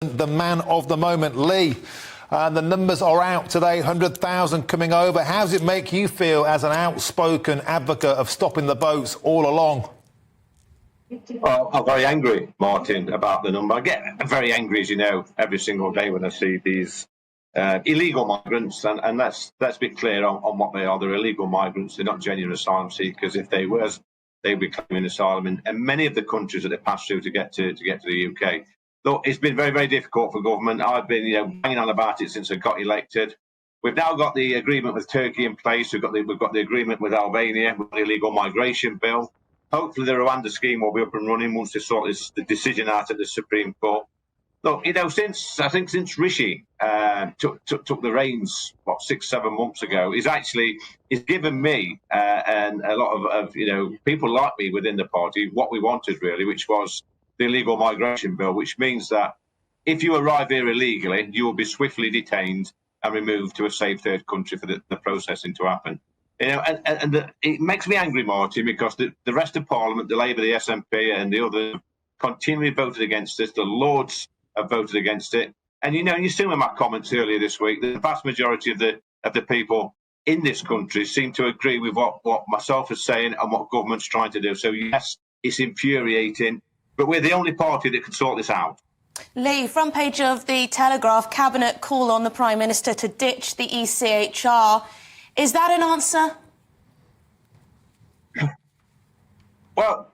the man of the moment, Lee. The numbers are out today, 100,000 coming over. How does it make you feel as an outspoken advocate of stopping the boats all along? Well, I'm very angry, Martin, about the number. I get very angry, as you know, every single day when I see these illegal migrants. And let's be clear on what they are. They're illegal migrants. They're not genuine asylum seekers. If they were, they'd be claiming asylum in many of the countries that they pass through to get to the UK. Look, it's been very, very difficult for government. I've been, banging on about it since I got elected. We've now got the agreement with Turkey in place. We've got the agreement with Albania with the illegal migration bill. Hopefully, the Rwanda scheme will be up and running once they sort the decision out at the Supreme Court. Look, since Rishi took the reins, 6-7 months ago, he's given me and a lot of people like me within the party what we wanted really, which was the illegal migration bill, which means that if you arrive here illegally, you will be swiftly detained and removed to a safe third country for the processing to happen. It makes me angry, Martin, because the rest of Parliament, the Labour, the SNP and the others continually voted against this. The Lords have voted against it. And you've seen in my comments earlier this week, the vast majority of the people in this country seem to agree with what myself is saying and what government's trying to do. So yes, it's infuriating, but we're the only party that can sort this out. Lee, front page of the Telegraph, Cabinet call on the Prime Minister to ditch the ECHR. Is that an answer? Well,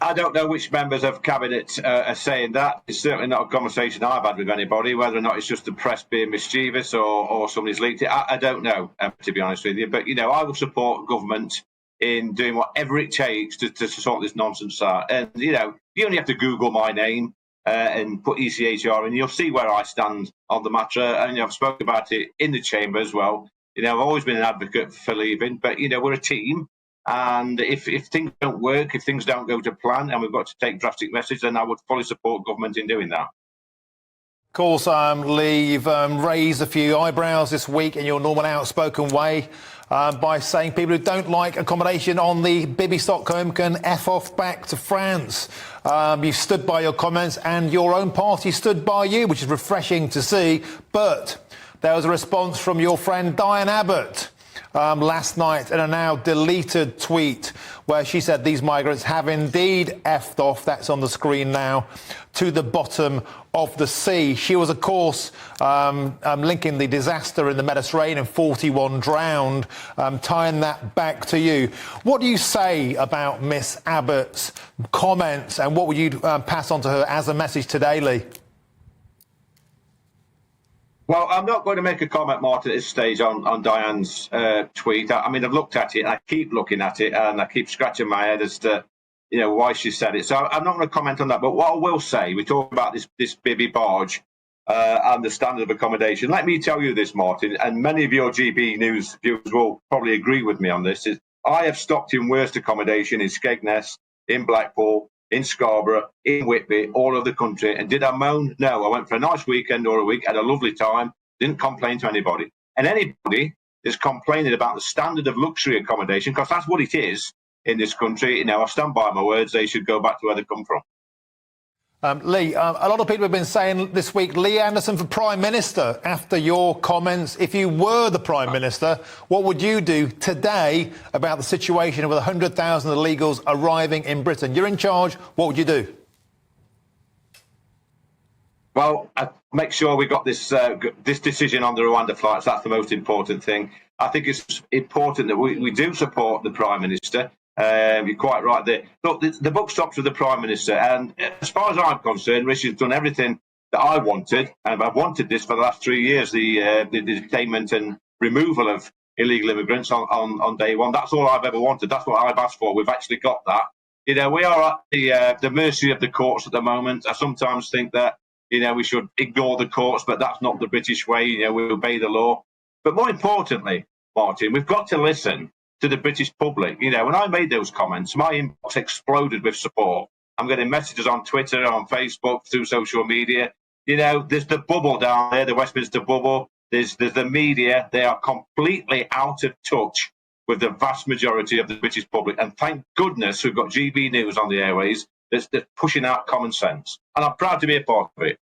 I don't know which members of Cabinet are saying that. It's certainly not a conversation I've had with anybody, whether or not it's just the press being mischievous or somebody's leaked it. I don't know, to be honest with you. But, I will support government in doing whatever it takes to sort this nonsense out. And, you only have to Google my name and put ECHR and you'll see where I stand on the matter. And I've spoken about it in the chamber as well. I've always been an advocate for leaving, but, we're a team. And if things don't work, if things don't go to plan and we've got to take drastic measures, then I would fully support government in doing that. Of course, Lee, you've raised a few eyebrows this week in your normal outspoken way by saying people who don't like accommodation on the Bibi Stockholm can F off back to France. You've stood by your comments and your own party stood by you, which is refreshing to see. But there was a response from your friend Diane Abbott last night in a now deleted tweet where she said these migrants have indeed effed off, that's on the screen now, to the bottom of the sea. She was, of course, linking the disaster in the Mediterranean, 41 drowned, tying that back to you. What do you say about Miss Abbott's comments and what would you pass on to her as a message today, Lee? Well, I'm not going to make a comment, Martin, at this stage on Diane's tweet. I mean, I've looked at it, and I keep looking at it, and I keep scratching my head as to, why she said it. So I'm not going to comment on that. But what I will say, we talk about this Bibi barge and the standard of accommodation. Let me tell you this, Martin, and many of your GB News viewers will probably agree with me on this. I have stopped in worst accommodation in Skegness, in Blackpool, in Scarborough, in Whitby, all over the country. And did I moan? No, I went for a nice weekend or a week, had a lovely time, didn't complain to anybody. And anybody is complaining about the standard of luxury accommodation, because that's what it is in this country. I stand by my words, they should go back to where they come from. Lee, a lot of people have been saying this week, Lee Anderson for Prime Minister, after your comments. If you were the Prime Minister, what would you do today about the situation with 100,000 illegals arriving in Britain? You're in charge, what would you do? Well, I'd make sure we got this decision on the Rwanda flights. That's the most important thing. I think it's important that we do support the Prime Minister. You're quite right there. Look, the buck stops with the Prime Minister, and as far as I'm concerned, Rishi's done everything that I wanted, and I've wanted this for the last 3 years, the detainment and removal of illegal immigrants on day one. That's all I've ever wanted. That's what I've asked for. We've actually got that. We are at the mercy of the courts at the moment. I sometimes think that, we should ignore the courts, but that's not the British way. We obey the law. But more importantly, Martin, we've got to listen to the British public. When I made those comments, my inbox exploded with support. I'm getting messages on Twitter, on Facebook, through social media. There's the bubble down there, the Westminster bubble. There's the media. They are completely out of touch with the vast majority of the British public. And thank goodness we've got GB News on the airways that's pushing out common sense. And I'm proud to be a part of it.